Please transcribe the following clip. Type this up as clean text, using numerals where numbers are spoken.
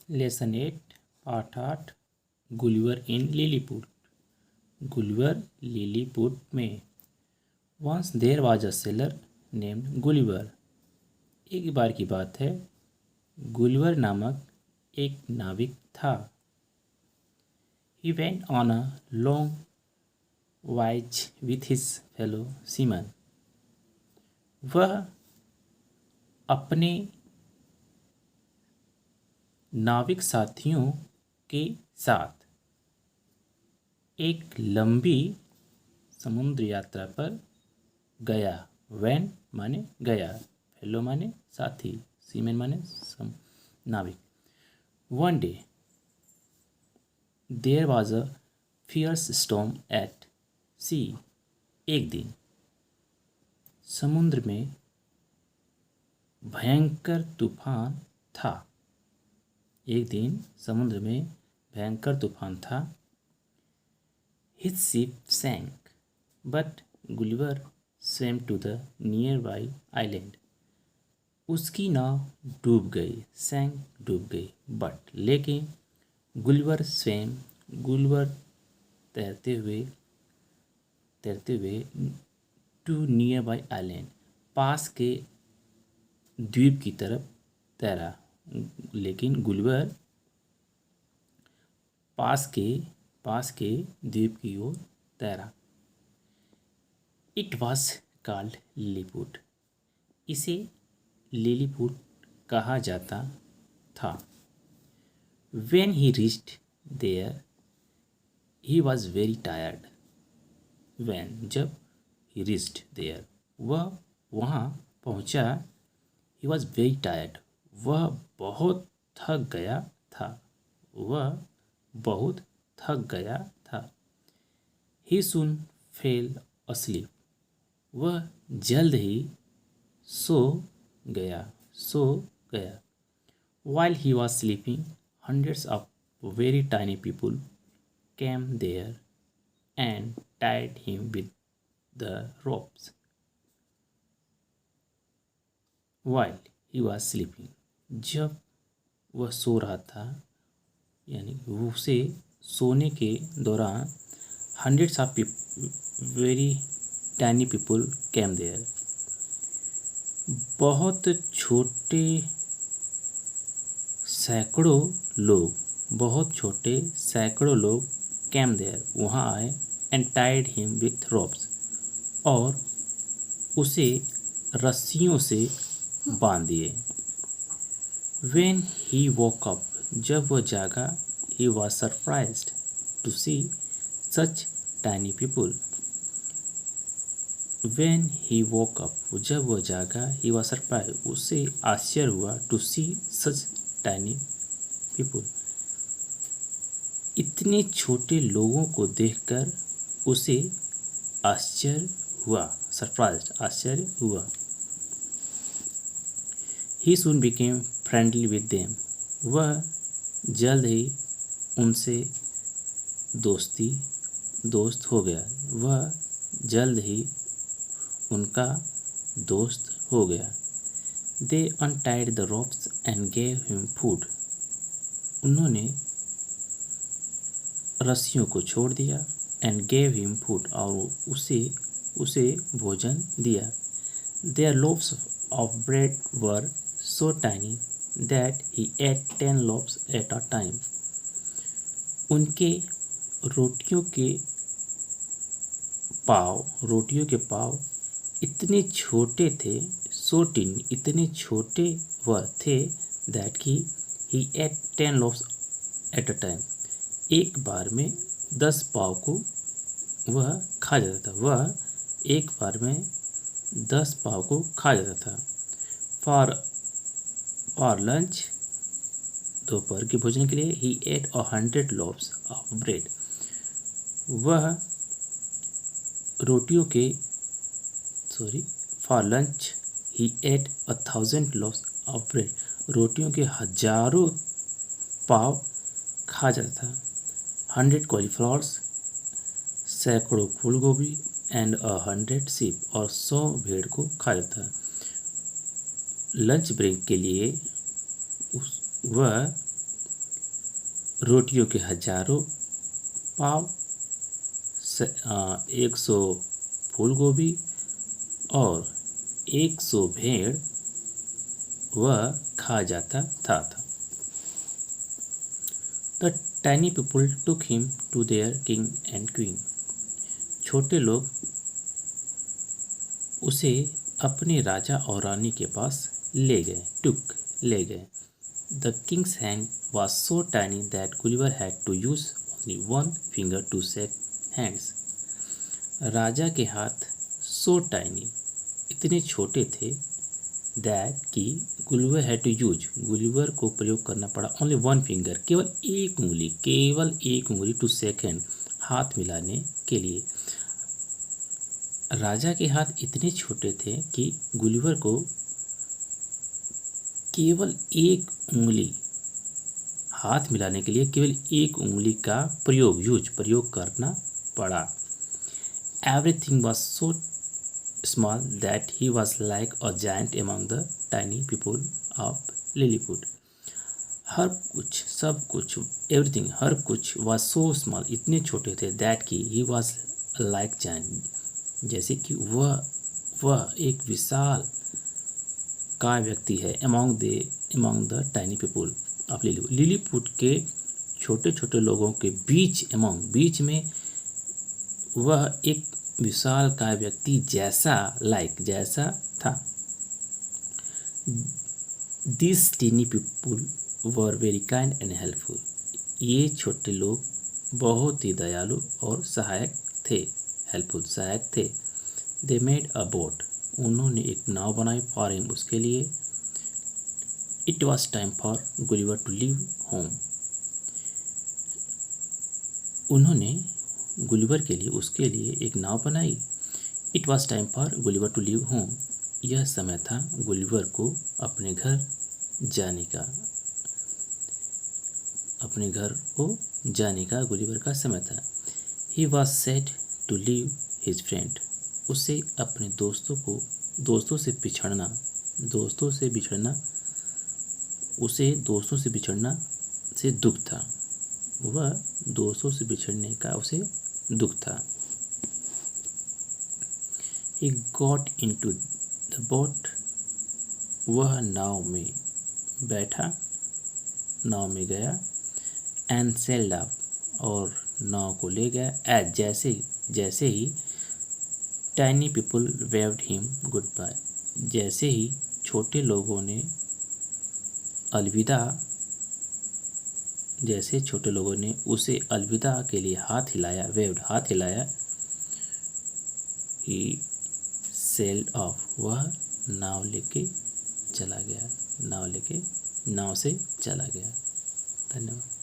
Lesson 8 पाठ 8 Gulliver in Lilliput. Gulliver Lilliput में। Once there was a sailor named Gulliver. एक बार की बात है, गुलिवर नामक एक नाविक था। He went on a long wise with his fellow semen. वह अपने नाविक साथियों के साथ एक लंबी समुद्र यात्रा पर गया। वैन माने गया, फेलो माने साथी, सीमेन माने नाविक। One day there was a fierce storm at sea. एक दिन समुद्र में भयंकर तूफान था। एक दिन समुद्र में भयंकर तूफान था। His ship sank but Gulliver swam to the nearby island। उसकी नाव डूब गई, सैंक डूब गई, बट लेकिन गुलिवर गुलिवर तैरते हुए टू नियर बाई आइलैंड, पास के द्वीप की तरफ तैरा। लेकिन गुलिवर पास के द्वीप की ओर तैरा। It was called Lilliput. इसे लिलीपुट कहा जाता था। When he reached there he was very tired. When जब ही रीच्ड देयर वह वहाँ पहुँचा, ही वॉज वेरी टायर्ड वह बहुत थक गया था। वह बहुत थक गया था। ही सून फेल अस्लीप। वह जल्द ही सो गया। While he was sleeping, hundreds of very tiny people came there and tied him with the ropes. While he was sleeping, जब वह सो रहा था, यानी उसे सोने के दौरान hundreds of very tiny people came there। बहुत छोटे सैकड़ों लोग came there वहाँ आए and tied him with ropes और उसे रस्सियों से बांध दिए। When he woke up जब वह जागा, he was surprised to see such tiny people। When he woke up जब वह जागा, he was surprised उसे आश्चर्य हुआ to see such tiny people इतने छोटे लोगों को देखकर उसे आश्चर्य हुआ, सरप्राइज्ड आश्चर्य हुआ। He soon became friendly with them वह जल्द ही उनसे दोस्त हो गया। वह जल्द ही उनका दोस्त हो गया। They untied the ropes and gave him food। उन्होंने रस्सियों को छोड़ दिया and gave him food और उसे भोजन दिया। Their loaves of bread were so tiny that he ate 10 loaves at a time। उनके रोटियों के पाव इतने छोटे थे, इतने छोटे वह थे that he ate 10 loaves at a time। एक बार में 10 पाव को वह खा जाता था। वह एक बार में 10 पाव को खा जाता था। फॉर लंच दोपहर के भोजन के लिए he ate 100 loaves of bread। वह रोटियों के for lunch he ate 1000 loaves of bread। रोटियों के हजारों पाव खा जाता था। 100 कॉलीफ्लावर्स सैकड़ों फूल गोभी एंड 100 sheep और 100 भेड़ को खा जाता था। लंच ब्रेक के लिए वह रोटियों के हजारों पाव, 100 फूल गोभी और 100 भेड़ वह खा जाता था। The tiny people took him to their king and queen. छोटे लोग उसे अपने राजा और रानी के पास ले गए। The king's hand was so tiny that Gulliver had to use only one finger to shake hands. राजा के हाथ सो टाइनी, इतने छोटे थे, दैट कि Gulliver had to use, Gulliver को प्रयोग करना पड़ा ओनली वन फिंगर, केवल एक उंगली टू शेक हैंड, हाथ मिलाने के लिए। राजा के हाथ इतने छोटे थे कि गुलिवर को केवल एक उंगली, हाथ मिलाने के लिए केवल एक उंगली का प्रयोग करना पड़ा। Everything was so small that he was like a giant among the tiny people of Lilliput. हर कुछ, सब कुछ, एवरीथिंग, हर कुछ वॉज सो स्मॉल, इतने छोटे थे, दैट कि ही वॉज लाइक जायंट, जैसे कि वह एक विशाल काय व्यक्ति है, among the tiny people of Lilliput, Lilliput के छोटे छोटे लोगों के बीच में वह एक विशाल काय व्यक्ति जैसा था। This tiny people were very kind and helpful. ये छोटे लोग बहुत ही दयालु और सहायक थे। दे मेड अ बोट, उन्होंने एक नाव बनाई, फॉर हिम, उसके लिए। It was time for Gulliver to leave home, उन्होंने गुलिवर के लिए, उसके लिए एक नाव बनाई। It was time for Gulliver to leave home, यह समय था गुलिवर को अपने घर जाने का गुलिवर का समय था। He was sad to leave his friend, उसे अपने दोस्तों से बिछड़ना से दुख था। वह दोस्तों से बिछड़ने का उसे दुख था। He got into the boat, वह नाव में गया, and sailed off, और नाव को ले गया, as जैसे ही tiny people waved him goodbye, जैसे ही छोटे लोगों ने उसे अलविदा के लिए हाथ हिलाया, he sailed off, वह नाव से चला गया। धन्यवाद।